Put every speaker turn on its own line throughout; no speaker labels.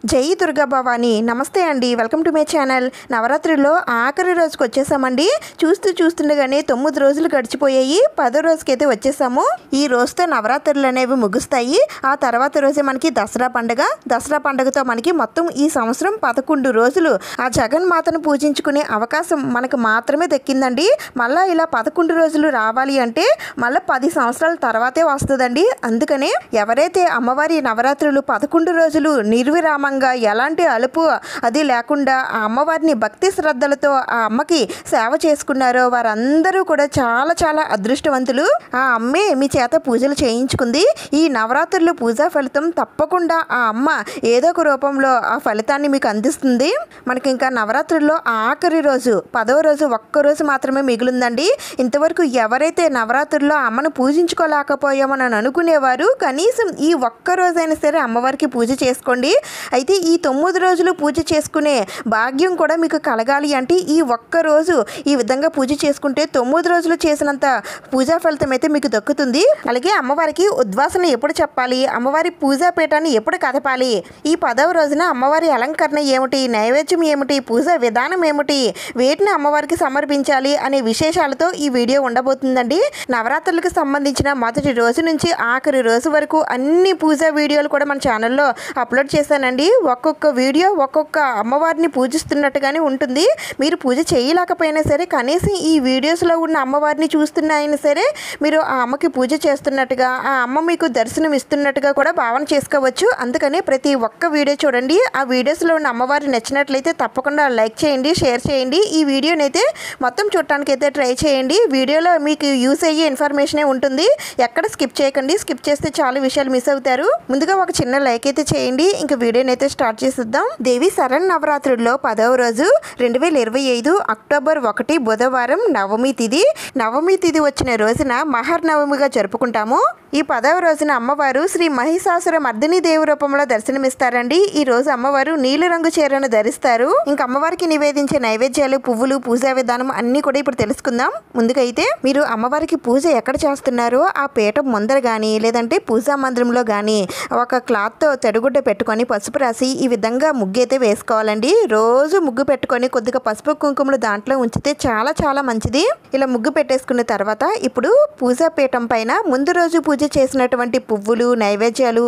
జై దుర్గా భవాని నమస్తే అండి. Welcome to my channel. నవరాత్రిలో ఆఖరి రోజుకి వచ్చేసామండి. చూస్తుండగానే 9 రోజులు గడిచిపోయాయి. 10వ రోజుకైతే వచ్చేసాము. ఈ రోజుతో నవరాత్రులు అనేవి ముగుస్తాయి. ఆ తర్వాత రోజే మనకి దసరా పండుగ. దసరా పండుగతో మనకి మొత్తం ఈ సంవత్సరం 11 రోజులు ఆ జగన్మాతను పూజించుకునే అవకాశం మనకు మాత్రమే దక్కిందండి. మళ్ళీ ఇలా 11 రోజులు రావాలి అంటే మళ్ళీ 10 సంవత్సరాల తర్వాతే వస్తుందండి. అందుకనే ఎవరైతే అమ్మవారి నవరాత్రులు 11 రోజులు నిర్విరామ ఎలాంటి అలుపు అది లేకుండా ఆ అమ్మవారిని భక్తి శ్రద్ధలతో ఆ అమ్మకి సేవ చేసుకున్నారో వారందరూ కూడా చాలా చాలా అదృష్టవంతులు. ఆ అమ్మే మీ చేత పూజలు చేయించుకుంది. ఈ నవరాత్రులు పూజా ఫలితం తప్పకుండా ఆ అమ్మ ఏదో ఒక రూపంలో ఆ ఫలితాన్ని మీకు అందిస్తుంది. మనకి ఇంకా నవరాత్రుల్లో ఆఖరి రోజు 10వ రోజు ఒక్కరోజు మాత్రమే మిగిలిందండి. ఇంతవరకు ఎవరైతే నవరాత్రుల్లో అమ్మను పూజించుకోలేకపోయామని అనుకునేవారు కనీసం ఈ ఒక్కరోజైనా సరే అమ్మవారికి పూజ చేసుకోండి. అయితే ఈ 9 రోజులు పూజ చేసుకునే భాగ్యం కూడా మీకు కలగాలి అంటే ఈ ఒక్కరోజు ఈ విధంగా పూజ చేసుకుంటే 9 రోజులు చేసినంత పూజా ఫలితం అయితే మీకు దక్కుతుంది. అలాగే అమ్మవారికి ఉద్వాసన ఎప్పుడు చెప్పాలి, అమ్మవారి పూజా పీఠాన్ని ఎప్పుడు కదపాలి, ఈ 10వ రోజున అమ్మవారి అలంకరణ ఏమిటి, నైవేద్యం ఏమిటి, పూజా విధానం ఏమిటి, వేటిని అమ్మవారికి సమర్పించాలి అనే విశేషాలతో ఈ వీడియో ఉండబోతుందండి. నవరాత్రులకు సంబంధించిన మొదటి రోజు నుంచి ఆఖరి రోజు వరకు అన్ని పూజా వీడియోలు కూడా మన ఛానల్లో అప్లోడ్ చేశానండి. ఒక్కొక్క వీడియో ఒక్కొక్క అమ్మవారిని పూజిస్తున్నట్టుగానే ఉంటుంది. మీరు పూజ చేయలేకపోయినా సరే కనీసం ఈ వీడియోస్లో ఉన్న అమ్మవారిని చూస్తున్నా సరే మీరు ఆ అమ్మకి పూజ చేస్తున్నట్టుగా ఆ అమ్మ మీకు దర్శనం ఇస్తున్నట్టుగా కూడా భావన చేసుకోవచ్చు. అందుకని ప్రతి ఒక్క వీడియో చూడండి. ఆ వీడియోస్లో ఉన్న అమ్మవారి నచ్చినట్లయితే తప్పకుండా లైక్ చేయండి, షేర్ చేయండి. ఈ వీడియోని అయితే మొత్తం చూడటానికి అయితే ట్రై చేయండి. వీడియోలో మీకు యూస్ అయ్యే ఇన్ఫర్మేషనే ఉంటుంది. ఎక్కడ స్కిప్ చేయకండి. స్కిప్ చేస్తే చాలా విషయాలు మిస్ అవుతారు. ముందుగా ఒక చిన్న లైక్ అయితే చేయండి. ఇంకా వీడియోని అయితే స్టార్ట్ చేసేద్దాం. దేవి శరణ్ నవరాత్రుల్లో 10వ రోజు 2025 అక్టోబర్ 1 బుధవారం నవమి తిథి. నవమి తిథి వచ్చిన రోజున మహర్నవమిగా జరుపుకుంటాము. ఈ 10వ రోజున అమ్మవారు శ్రీ మహిషాసుర మర్దిని దేవి రూపంలో దర్శనమిస్తారండి. ఈ రోజు అమ్మవారు నీలిరంగు చీరను ధరిస్తారు. ఇంకా అమ్మవారికి నివేదించే నైవేద్యాలు, పువ్వులు, పూజా విధానం అన్ని కూడా ఇప్పుడు తెలుసుకుందాం. ముందుకైతే మీరు అమ్మవారికి పూజ ఎక్కడ చేస్తున్నారో ఆ పీఠం ముందర కానీ లేదంటే పూజా మందిరంలో కానీ ఒక క్లాత్తో తడిగుడ్డ పెట్టుకొని పసుపు రాసి ఈ విధంగా ముగ్గు అయితే వేసుకోవాలండి. రోజు ముగ్గు పెట్టుకొని కొద్దిగా పసుపు కుంకుమలు దాంట్లో ఉంచితే చాలా చాలా మంచిది. ఇలా ముగ్గు పెట్టేసుకున్న తర్వాత ఇప్పుడు పూజా పీఠం పైన ముందు రోజు పూజ చేసినటువంటి పువ్వులు, నైవేద్యాలు,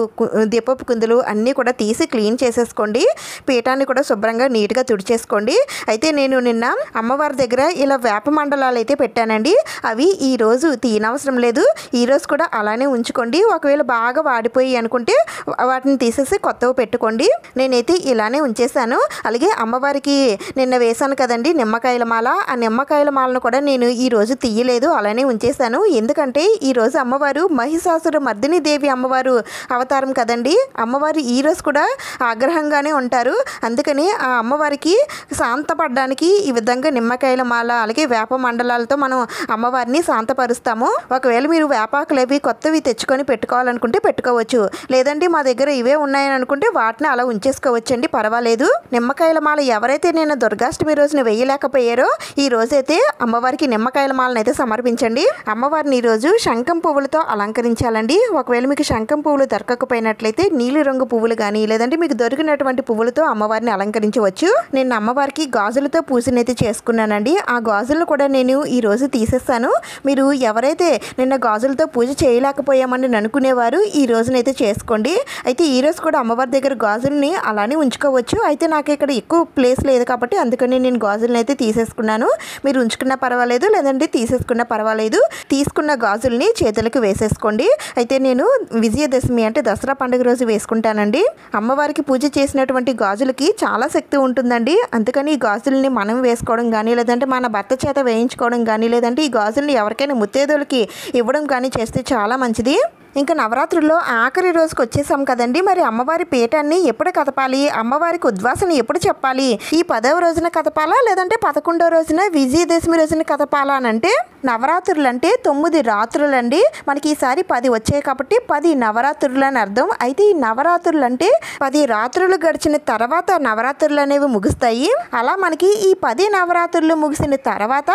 దీపపు కుందులు అన్నీ కూడా తీసి క్లీన్ చేసేసుకోండి. పీఠాన్ని కూడా శుభ్రంగా నీట్గా తుడిచేసుకోండి. అయితే నేను నిన్న అమ్మవారి దగ్గర ఇలా వేప మండలాలు అయితే పెట్టానండి. అవి ఈ రోజు తీయనవసరం లేదు. ఈ రోజు కూడా అలానే ఉంచుకోండి. ఒకవేళ బాగా వాడిపోయి అనుకుంటే వాటిని తీసేసి కొత్తవి పెట్టుకోండి. నేనైతే ఇలానే ఉంచేసాను. అలాగే అమ్మవారికి నిన్న వేశాను కదండి నిమ్మకాయల మాల. ఆ నిమ్మకాయల మాలను కూడా నేను ఈ రోజు తీయలేదు, అలానే ఉంచేసాను. ఎందుకంటే ఈ రోజు అమ్మవారు మహిషాసుర మర్దిని దేవి అమ్మవారు అవతారం కదండి. అమ్మవారు ఈ రోజు కూడా ఆగ్రహంగానే ఉంటారు. అందుకని ఆ అమ్మవారికి శాంతపడడానికి ఈ విధంగా నిమ్మకాయల మాల అలాగే వేప మండలాలతో మనం అమ్మవారిని శాంతపరుస్తాము. ఒకవేళ మీరు వేపాకులు అవి కొత్తవి తెచ్చుకొని పెట్టుకోవాలనుకుంటే పెట్టుకోవచ్చు. లేదంటే మా దగ్గర ఇవే ఉన్నాయని అనుకుంటే వాటిని అలా ఉంచేసుకోవచ్చండి, పర్వాలేదు. నిమ్మకాయల మాల ఎవరైతే నేను దుర్గాష్టమి రోజున వేయలేకపోయారో ఈ రోజైతే అమ్మవారికి నిమ్మకాయల మాలను అయితే సమర్పించండి. అమ్మవారిని ఈ రోజు శంఖం పువ్వులతో అలంకరించాలండి. ఒకవేళ మీకు శంఖం పువ్వులు దొరకకపోయినట్లయితే నీలి రంగు పువ్వులు కానీ లేదంటే మీకు దొరికినటువంటి పువ్వులతో అమ్మవారిని అలంకరించవచ్చు. నేను అమ్మవారికి గాజులతో పూజనైతే చేసుకున్నానండి. ఆ గాజులను కూడా నేను ఈ రోజు తీసేస్తాను. మీరు ఎవరైతే నిన్న గాజులతో పూజ చేయలేకపోయామని అనుకునేవారు ఈ రోజునైతే చేసుకోండి. అయితే ఈ రోజు కూడా అమ్మవారి దగ్గర గాజుల్ని అలానే ఉంచుకోవచ్చు. అయితే నాకు ఇక్కడ ఎక్కువ ప్లేస్ లేదు కాబట్టి అందుకని నేను గాజులను అయితే తీసేసుకున్నాను. మీరు ఉంచుకున్నా పర్వాలేదు, లేదంటే తీసేసుకున్నా పర్వాలేదు. తీసుకున్న గాజుల్ని చేతులకు వేసేసుకోండి. అయితే నేను విజయదశమి అంటే దసరా పండుగ రోజు వేసుకుంటానండి. అమ్మవారికి పూజ చేసినటువంటి గాజులకి చాలా శక్తి ఉంటుందండి. అందుకని ఈ గాజుల్ని మనం వేసుకోవడం కానీ లేదంటే మన భర్త చేత వేయించుకోవడం కానీ లేదంటే ఈ గాజుల్ని ఎవరికైనా ముత్తైదులకి ఇవ్వడం కానీ చేస్తే చాలా మంచిది. ఇంకా నవరాత్రుల్లో ఆఖరి రోజుకి వచ్చేసాం కదండి. మరి అమ్మవారి పీఠాన్ని ఎప్పుడు కదపాలి, అమ్మవారికి ఉద్వాసన ఎప్పుడు చెప్పాలి, ఈ 10వ రోజున కదపాలా లేదంటే 11వ రోజున విజయదశమి రోజున కదపాలా అని అంటే నవరాత్రులు అంటే 9 రాత్రులు అండి. మనకి ఈసారి 10 వచ్చాయి కాబట్టి 10 నవరాత్రులు అని అర్థం. అయితే ఈ నవరాత్రులు అంటే 10 రాత్రులు గడిచిన తర్వాత నవరాత్రులు అనేవి ముగుస్తాయి. అలా మనకి ఈ 10 నవరాత్రులు ముగిసిన తర్వాత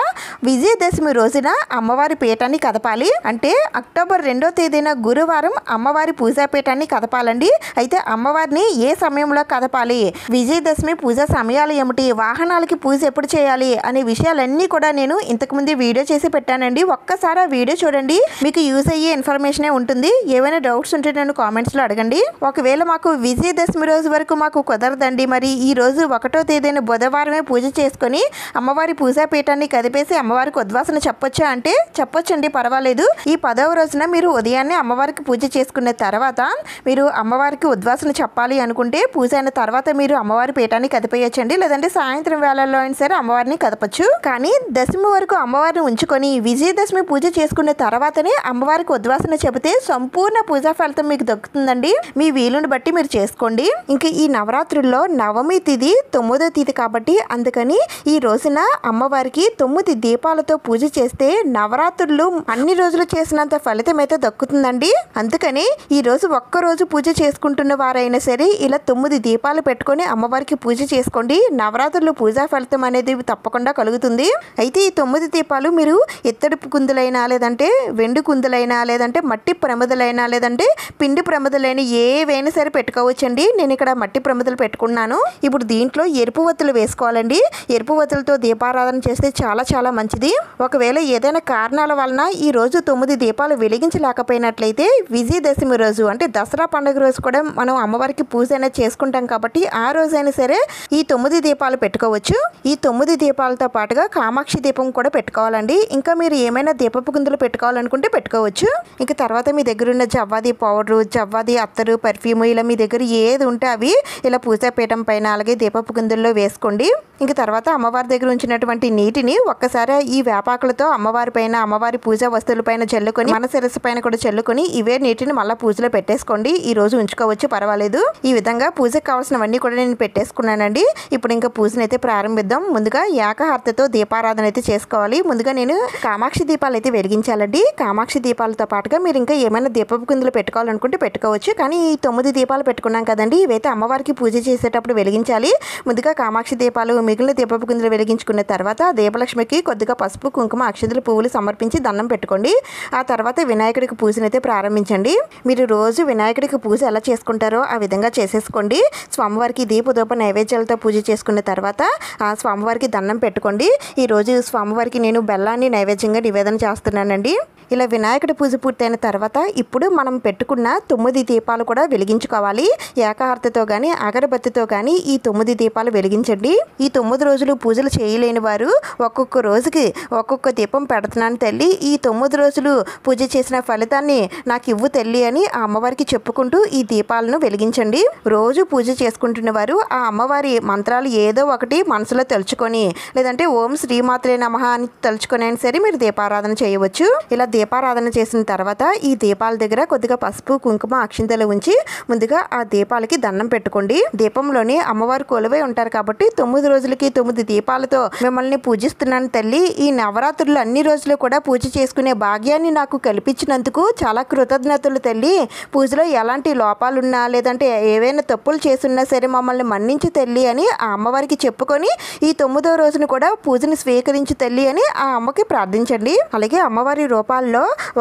విజయదశమి రోజున అమ్మవారి పీఠాన్ని కదపాలి. అంటే అక్టోబర్ 2వ తేదీన గురువారం అమ్మవారి పూజాపీఠాన్ని కదపాలండి. అయితే అమ్మవారిని ఏ సమయంలో కదపాలి, విజయదశమి పూజ సమయాలు ఏమిటి, వాహనాలకి పూజ ఎప్పుడు చేయాలి అనే విషయాలన్నీ కూడా నేను ఇంతకుముందు వీడియో చేసి పెట్టానండి. ఒక్కసారి ఆ వీడియో చూడండి, మీకు యూజ్ అయ్యే ఇన్ఫర్మేషనే ఉంటుంది. ఏమైనా డౌట్స్ ఉంటే నన్ను కామెంట్స్లో అడగండి. ఒకవేళ మాకు విజయదశమి రోజు వరకు మాకు కుదరదండి, మరి ఈ రోజు 1వ తేదీన బుధవారమే పూజ చేసుకొని అమ్మవారి పూజాపీఠాన్ని కదిపేసి అమ్మవారికి ఉద్వాసన చెప్పొచ్చా అంటే చెప్పొచ్చండి, పర్వాలేదు. ఈ 10వ రోజున మీరు ఉదయాన్నే అమ్మవారికి పూజ చేసుకున్న తర్వాత మీరు అమ్మవారికి ఉద్వాసన చెప్పాలి అనుకుంటే పూజ అయిన తర్వాత మీరు అమ్మవారి పీఠాన్ని కదిపేయచ్చండి. లేదంటే సాయంత్రం వేళల్లో అయినా సరే అమ్మవారిని కదపచ్చు. కానీ దశమి వరకు అమ్మవారిని ఉంచుకొని విజయదశమి పూజ చేసుకున్న తర్వాతనే అమ్మవారికి ఉద్వాసన చెబితే సంపూర్ణ పూజా ఫలితం మీకు దొరుకుతుందండి. మీ వీలుని బట్టి మీరు చేసుకోండి. ఇంకా ఈ నవరాత్రుల్లో నవమి తిథి 9వ తిథి కాబట్టి అందుకని ఈ రోజున అమ్మవారికి 9 దీపాలతో పూజ చేస్తే నవరాత్రులు అన్ని రోజులు చేసినంత ఫలితం అయితే దక్కుతుందండి. అందుకని ఈ రోజు ఒక్కరోజు పూజ చేసుకుంటున్న వారైనా సరే ఇలా 9 దీపాలు పెట్టుకొని అమ్మవారికి పూజ చేసుకోండి. నవరాత్రులు పూజా ఫలితం అనేది తప్పకుండా కలుగుతుంది. అయితే ఈ 9 దీపాలు మీరు ఇత్తడి కుందులైనా లేదంటే వెండి కుందులైనా లేదంటే మట్టి ప్రమిదలైనా లేదంటే పిండి ప్రమిదలైనా ఏవైనా సరే పెట్టుకోవచ్చండి. నేను ఇక్కడ మట్టి ప్రమిదలు పెట్టుకున్నాను. ఇప్పుడు దీంట్లో ఎరుపు వత్తులు వేసుకోవాలండి. ఎరుపు వత్తులతో దీపారాధన చేస్తే చాలా చాలా మంచిది. ఒకవేళ ఏదైనా కారణాల వలన ఈ రోజు 9 దీపాలు వెలిగించలేకపోయినట్లయితే విజయదశమి రోజు అంటే దసరా పండుగ రోజు కూడా మనం అమ్మవారికి పూజ అనేది చేసుకుంటాం కాబట్టి ఆ రోజైనా సరే ఈ 9 దీపాలు పెట్టుకోవచ్చు. ఈ 9 దీపాలతో పాటుగా కామాక్షి దీపం కూడా పెట్టుకోవాలండి. ఇంకా మీరు ఏమైనా దీపపు కుందులు పెట్టుకోవాలనుకుంటే పెట్టుకోవచ్చు. ఇంకా తర్వాత మీ దగ్గర ఉన్న జవ్వాది పౌడరు, జవ్వాది అత్తరు, పర్ఫ్యూమ్ ఇలా మీ దగ్గర ఏది ఉంటే అవి ఇలా పూజాపీఠం పైన అలాగే దీపపు కుందుల్లో వేసుకోండి. ఇంక తర్వాత అమ్మవారి దగ్గర ఉంచినటువంటి నీటిని ఒక్కసారి ఈ వేపాకులతో అమ్మవారి పైన అమ్మవారి పూజా వస్తువుల పైన చల్లుకొని మన శిరస్సు పైన కూడా చల్లుకొని ఇవే నీటిని మళ్ళీ పూజలో పెట్టేసుకోండి. ఈ రోజు ఉంచుకోవచ్చు, పర్వాలేదు. ఈ విధంగా పూజకు కావాల్సినవన్నీ కూడా నేను పెట్టేసుకున్నానండి. ఇప్పుడు ఇంకా పూజను అయితే ప్రారంభిద్దాం. ముందుగా ఏకహారతితో దీపారాధన అయితే చేసుకోవాలి. ముందుగా నేను కామాక్షి దీపాలు అయితే వెలిగించాలండి. కామాక్షి దీపాలతో పాటుగా మీరు ఇంకా ఏమైనా దీపపు కుందులు పెట్టుకోవాలనుకుంటే పెట్టుకోవచ్చు. కానీ ఈ 9 దీపాలు పెట్టుకున్నాం కదండి, ఇవైతే అమ్మవారికి పూజ చేసేటప్పుడు వెలిగించాలి. ముందుగా కామాక్షి దీపాలు మిగిలిన దీపపు కుందులు వెలిగించుకున్న తర్వాత దీపలక్ష్మికి కొద్దిగా పసుపు, కుంకుమ, అక్షతలు, పువ్వులు సమర్పించి దండం పెట్టుకోండి. ఆ తర్వాత వినాయకుడికి పూజనైతే ప్రారంభించండి. మీరు రోజు వినాయకుడికి పూజ ఎలా చేసుకుంటారో ఆ విధంగా చేసేసుకోండి. స్వామివారికి దీపదూప నైవేద్యాలతో పూజ చేసుకున్న తర్వాత ఆ స్వామివారికి దండం పెట్టుకోండి. ఈరోజు స్వామివారికి నేను బెల్లాన్ని నైవేద్యంగా నివేదన చేస్తున్నానండి. ఇలా వినాయకుడి పూజ పూర్తయిన తర్వాత ఇప్పుడు మనం పెట్టుకున్న 9 దీపాలు కూడా వెలిగించుకోవాలి. ఏకహారతితో కానీ అగరబత్తితో కానీ ఈ 9 దీపాలు వెలిగించండి. ఈ 9 రోజులు పూజలు చేయలేని వారు ఒక్కొక్క రోజుకి ఒక్కొక్క దీపం పెడుతున్నాను తల్లి, ఈ 9 రోజులు పూజ చేసిన ఫలితాన్ని నాకు ఇవ్వు తల్లి అని ఆ అమ్మవారికి చెప్పుకుంటూ ఈ దీపాలను వెలిగించండి. రోజు పూజ చేసుకుంటున్న వారు ఆ అమ్మవారి మంత్రాలు ఏదో ఒకటి మనసులో తలుచుకొని లేదంటే ఓం శ్రీమాత్రే నమః అని తలుచుకొని అయినా సరే మీరు దీపారాధన చేయవచ్చు. ఇలా దీపారాధన చేసిన తర్వాత ఈ దీపాల దగ్గర కొద్దిగా పసుపు, కుంకుమ, అక్షింతలు ఉంచి ముందుగా ఆ దీపాలకి దండం పెట్టుకోండి. దీపంలోని అమ్మవారు కొలువై ఉంటారు కాబట్టి 9 రోజులకి 9 దీపాలతో మిమ్మల్ని పూజిస్తున్నాను తల్లి. ఈ నవరాత్రులు అన్ని రోజులు కూడా పూజ చేసుకునే భాగ్యాన్ని నాకు కల్పించినందుకు చాలా కృతజ్ఞతలు తల్లి. పూజలో ఎలాంటి లోపాలున్నా లేదంటే ఏవైనా తప్పులు చేసున్నా సరే మమ్మల్ని మన్నించి తల్లి అని ఆ అమ్మవారికి చెప్పుకొని ఈ 9వ రోజును కూడా పూజని స్వీకరించి తల్లి అని ఆ అమ్మకి ప్రార్థించండి. అలాగే అమ్మవారి రూపాల్లో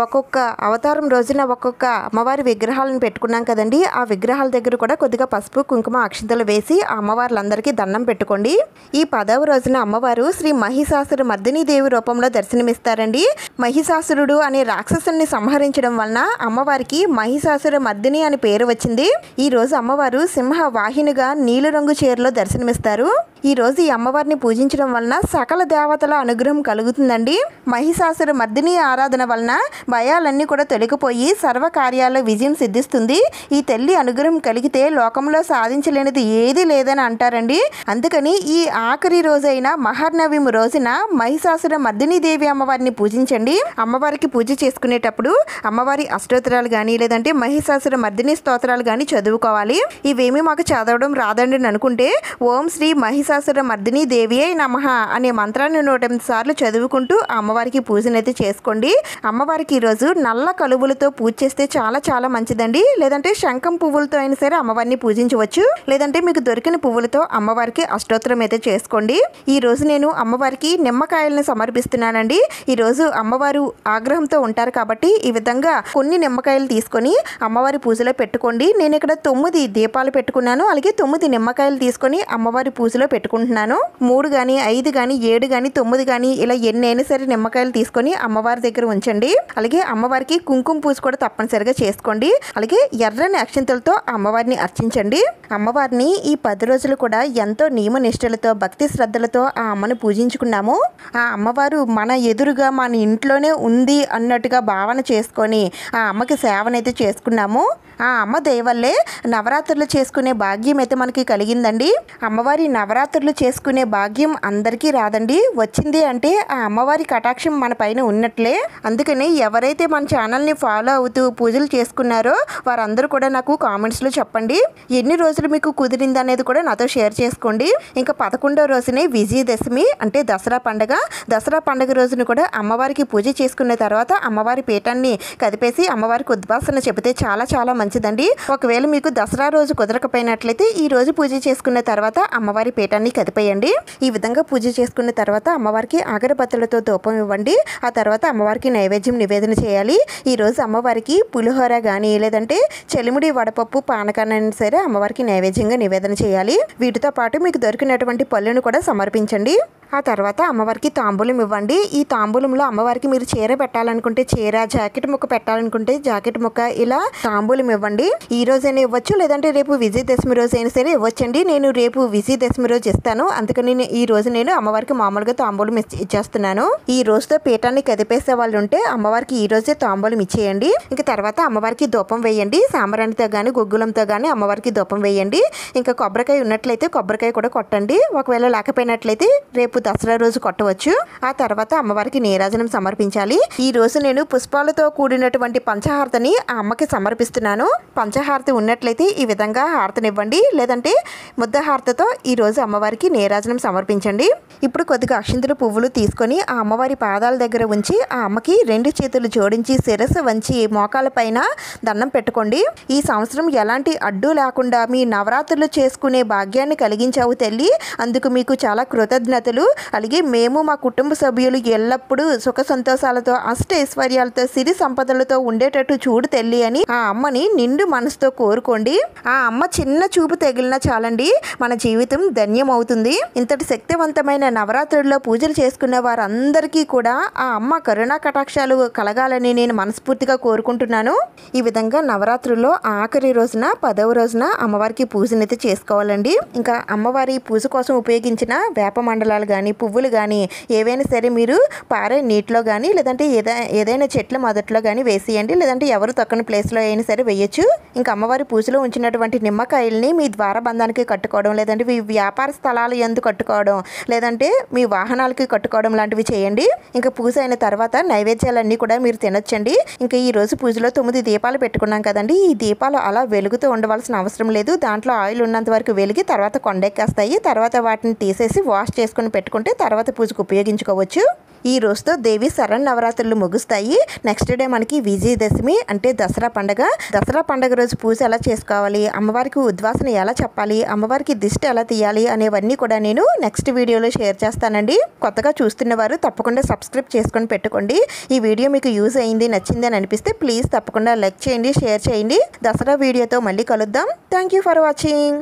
ఒక్కొక్క అవతారం రోజున ఒక్కొక్క అమ్మవారి విగ్రహాలను పెట్టుకున్నాం కదండి, ఆ విగ్రహాల దగ్గర కూడా కొద్దిగా పసుపు, కుంకుమ, అక్షింతలు వేసి ఆ అమ్మవార్లందరికీ దండం పెట్టుకోండి. ఈ 10వ రోజున అమ్మవారు శ్రీ మహిషాసుర మర్దిని దేవి రూపంలో దర్శనమిస్తారండి. మహిషాసురుడు అనే రాక్షసుని సంహరించడం వలన అమ్మవారికి మహిషాసుర మర్దిని అని పేరు వచ్చింది. ఈ రోజు అమ్మవారు సింహ వాహినిగా నీలిరంగు చీరలో దర్శనమిస్తారు. ఈ రోజు ఈ అమ్మవారిని పూజించడం వలన సకల దేవతల అనుగ్రహం కలుగుతుందండి. మహిషాసుర మర్దిని ఆరాధన వలన భయాలన్నీ కూడా తొలగిపోయి సర్వకార్యాల్లో విజయం సిద్ధిస్తుంది. ఈ తల్లి అనుగ్రహం కలిగితే లోకంలో సాధించలేనిది ఏది లేదని అంటారండి. అందుకని ఈ ఆఖరి రోజైన మహానవమి రోజున మహిషాసుర మర్దిని దేవి అమ్మవారిని పూజించండి. అమ్మవారికి పూజ చేసుకునేటప్పుడు అమ్మవారి అష్టోత్తరాలు కానీ లేదంటే మహిషాసుర మర్దిని స్తోత్రాలు కానీ చదువుకోవాలి. ఇవేమీ మాకు చదవడం రాదండి అనుకుంటే ఓం శ్రీ మహిషాసుర మహిషాసుర మర్దిని దేవియే నమః అనే మంత్రాన్ని 108 సార్లు చదువుకుంటూ అమ్మవారికి పూజనైతే చేసుకోండి. అమ్మవారికి ఈరోజు నల్ల కలువులతో పూజ చేస్తే చాలా చాలా మంచిదండి. లేదంటే శంఖం పువ్వులతో అయినా సరే అమ్మవారిని పూజించవచ్చు. లేదంటే మీకు దొరికిన పువ్వులతో అమ్మవారికి అష్టోత్తరం అయితే చేసుకోండి. ఈ రోజు నేను అమ్మవారికి నిమ్మకాయలను సమర్పిస్తున్నానండి. ఈరోజు అమ్మవారు ఆగ్రహంతో ఉంటారు కాబట్టి ఈ విధంగా కొన్ని నిమ్మకాయలు తీసుకొని అమ్మవారి పూజలో పెట్టుకోండి. నేను ఇక్కడ 9 దీపాలు పెట్టుకున్నాను. అలాగే 9 నిమ్మకాయలు తీసుకొని అమ్మవారి పూజలో పెట్టుకుంటున్నాను. 3 కానీ 5 కానీ 7 కానీ 9 కానీ ఇలా ఎన్నైనా సరే నిమ్మకాయలు తీసుకొని అమ్మవారి దగ్గర ఉంచండి. అలాగే అమ్మవారికి కుంకుమ పూజ కూడా తప్పనిసరిగా చేసుకోండి. అలాగే ఎర్రని అక్షింతలతో అమ్మవారిని అర్చించండి. అమ్మవారిని ఈ 10 రోజులు కూడా ఎంతో నియమ నిష్టలతో భక్తి శ్రద్ధలతో ఆ అమ్మను పూజించుకున్నాము. ఆ అమ్మవారు మన ఎదురుగా మన ఇంట్లోనే ఉంది అన్నట్టుగా భావన చేసుకొని ఆ అమ్మకి సేవనైతే చేసుకున్నాము. ఆ అమ్మ దయవల్లే నవరాత్రులు చేసుకునే భాగ్యం అయితే మనకి కలిగిందండి. అమ్మవారి నవరాత్రులు చేసుకునే భాగ్యం అందరికీ రాదండి. వచ్చింది అంటే ఆ అమ్మవారి కటాక్షం మన పైన ఉన్నట్లే. అందుకని ఎవరైతే మన ఛానల్ని ఫాలో అవుతూ పూజలు చేసుకున్నారో వారందరూ కూడా నాకు కామెంట్స్లో చెప్పండి. ఎన్ని రోజులు మీకు కుదిరింది అనేది కూడా నాతో షేర్ చేసుకోండి. ఇంకా 11వ రోజునే విజయదశమి అంటే దసరా పండుగ. దసరా పండుగ రోజున కూడా అమ్మవారికి పూజ చేసుకున్న తర్వాత అమ్మవారి పీఠాన్ని కదిపేసి అమ్మవారికి ఉద్వాసన చెబితే చాలా చాలా మంచిదండి. ఒకవేళ మీకు దసరా రోజు కుదరకపోయినట్లయితే ఈ రోజు పూజ చేసుకున్న తర్వాత అమ్మవారి పీఠాన్ని కదిపేయండి. ఈ విధంగా పూజ చేసుకున్న తర్వాత అమ్మవారికి అగరబత్తులతో ధూపం ఇవ్వండి. ఆ తర్వాత అమ్మవారికి నైవేద్యం నివేదన చేయాలి. ఈ రోజు అమ్మవారికి పులిహోర కానీ లేదంటే చెలిముడి వడపప్పు పానకాన్ని సరే అమ్మవారికి నైవేద్యంగా నివేదన చేయాలి. వీటితో పాటు మీకు దొరికినటువంటి పళ్ళును కూడా సమర్పించండి. ఆ తర్వాత అమ్మవారికి తాంబూలం ఇవ్వండి. ఈ తాంబూలంలో అమ్మవారికి మీరు చీర పెట్టాలనుకుంటే చీర, జాకెట్ ముక్క పెట్టాలనుకుంటే జాకెట్ ముక్క ఇలా తాంబూలం ఇవ్వండి. ఈ రోజైనా ఇవ్వచ్చు, లేదంటే రేపు విజయదశమి రోజు అయినా సరే ఇవ్వచ్చండి. నేను రేపు విజయదశమి రోజు ఇస్తాను. అందుకని ఈ రోజు నేను అమ్మవారికి మామూలుగా తాంబూలం ఇచ్చేస్తున్నాను. ఈ రోజుతో పీఠాన్ని కదిపేసే వాళ్ళు ఉంటే అమ్మవారికి ఈ రోజే తాంబూలం ఇచ్చేయండి. ఇంకా తర్వాత అమ్మవారికి ధూపం వేయండి. సాంబ్రాణితో కానీ గుగ్గులంతో కానీ అమ్మవారికి ధూపం వేయండి. ఇంకా కొబ్బరికాయ ఉన్నట్లయితే కొబ్బరికాయ కూడా కొట్టండి. ఒకవేళ లేకపోయినట్లయితే రేపు దసరా రోజు కొట్టవచ్చు. ఆ తర్వాత అమ్మవారికి నీరాజనం సమర్పించాలి. ఈ రోజు నేను పుష్పాలతో కూడినటువంటి పంచహారతిని ఆ అమ్మకి సమర్పిస్తున్నాను. పంచహారతి ఉన్నట్లయితే ఈ విధంగా హారతినివ్వండి. లేదంటే ముద్ద హారతితో ఈ రోజు అమ్మవారికి నీరాజనం సమర్పించండి. ఇప్పుడు కొద్దిగా అక్షింతలు పువ్వులు తీసుకొని ఆ అమ్మవారి పాదాల దగ్గర ఉంచి ఆ అమ్మకి 2 చేతులు జోడించి శిరస్సు వంచి మోకాల పైన దండం పెట్టుకోండి. ఈ సంవత్సరం ఎలాంటి అడ్డు లేకుండా మీ నవరాత్రులు చేసుకునే భాగ్యాన్ని కలిగించావు తల్లి. అందుకు మీకు చాలా కృతజ్ఞతలు. అలాగే మేము మా కుటుంబ సభ్యులు ఎల్లప్పుడూ సుఖ సంతోషాలతో అష్టైశ్వర్యాలతో సిరి సంపదలతో ఉండేటట్టు చూడు తల్లి అని ఆ అమ్మని నిండు మనసుతో కోరుకోండి. ఆ అమ్మ చిన్న చూపు తగిలినా చాలండి, మన జీవితం ధన్యమవుతుంది. ఇంతటి శక్తివంతమైన నవరాత్రుల్లో పూజలు చేసుకున్న వారందరికీ కూడా ఆ అమ్మ కరుణా కటాక్షాలు కలగాలని నేను మనస్ఫూర్తిగా కోరుకుంటున్నాను. ఈ విధంగా నవరాత్రుల్లో ఆఖరి రోజున 10వ రోజున అమ్మవారికి పూజనైతే చేసుకోవాలండి. ఇంకా అమ్మవారి పూజ కోసం ఉపయోగించిన వేప మండలాలు కానీ పువ్వులు కానీ ఏవైనా సరే మీరు పారే నీటిలో కానీ లేదంటే ఏదైనా చెట్ల మొదట్లో కానీ వేసేయండి. లేదంటే ఎవరు తొక్కని ప్లేస్లో అయినా సరే వేయచ్చు. ఇంకా అమ్మవారి పూజలో ఉంచినటువంటి నిమ్మకాయల్ని మీ ద్వారబంధానికి కట్టుకోవడం, లేదంటే మీ వ్యాపార స్థలాలు యందు కట్టుకోవడం, లేదంటే మీ వాహనాలకి కట్టుకోవడం లాంటివి చేయండి. ఇంకా పూజ అయిన తర్వాత నైవేద్యాలన్నీ కూడా మీరు తినొచ్చండి. ఇంకా ఈ రోజు పూజలో 9 దీపాలు పెట్టుకున్నాం కదండి. ఈ దీపాలు అలా వెలుగుతూ ఉండవలసిన అవసరం లేదు. దాంట్లో ఆయిల్ ఉన్నంత వరకు వెలిగి తర్వాత కొండెక్కేస్తాయి. తర్వాత వాటిని తీసేసి వాష్ చేసుకుని పెట్టుకుంటే తర్వాత పూజకు ఉపయోగించుకోవచ్చు. ఈ రోజుతో దేవి శరన్నవరాత్రులు ముగుస్తాయి. నెక్స్ట్ డే మనకి విజయదశమి అంటే దసరా పండుగ. దసరా పండుగ రోజు పూజ ఎలా చేసుకోవాలి, అమ్మవారికి ఉద్వాసన ఎలా చెప్పాలి, అమ్మవారికి దిష్టి ఎలా తీయాలి అనేవన్నీ కూడా నేను నెక్స్ట్ వీడియోలో షేర్ చేస్తానండి. కొత్తగా చూస్తున్న వారు తప్పకుండా సబ్స్క్రైబ్ చేసుకొని పెట్టుకోండి. ఈ వీడియో మీకు యూజ్ అయింది, నచ్చింది అని అనిపిస్తే ప్లీజ్ తప్పకుండా లైక్ చేయండి, షేర్ చేయండి. దసరా వీడియోతో మళ్ళీ కలుద్దాం. Thank you for watching.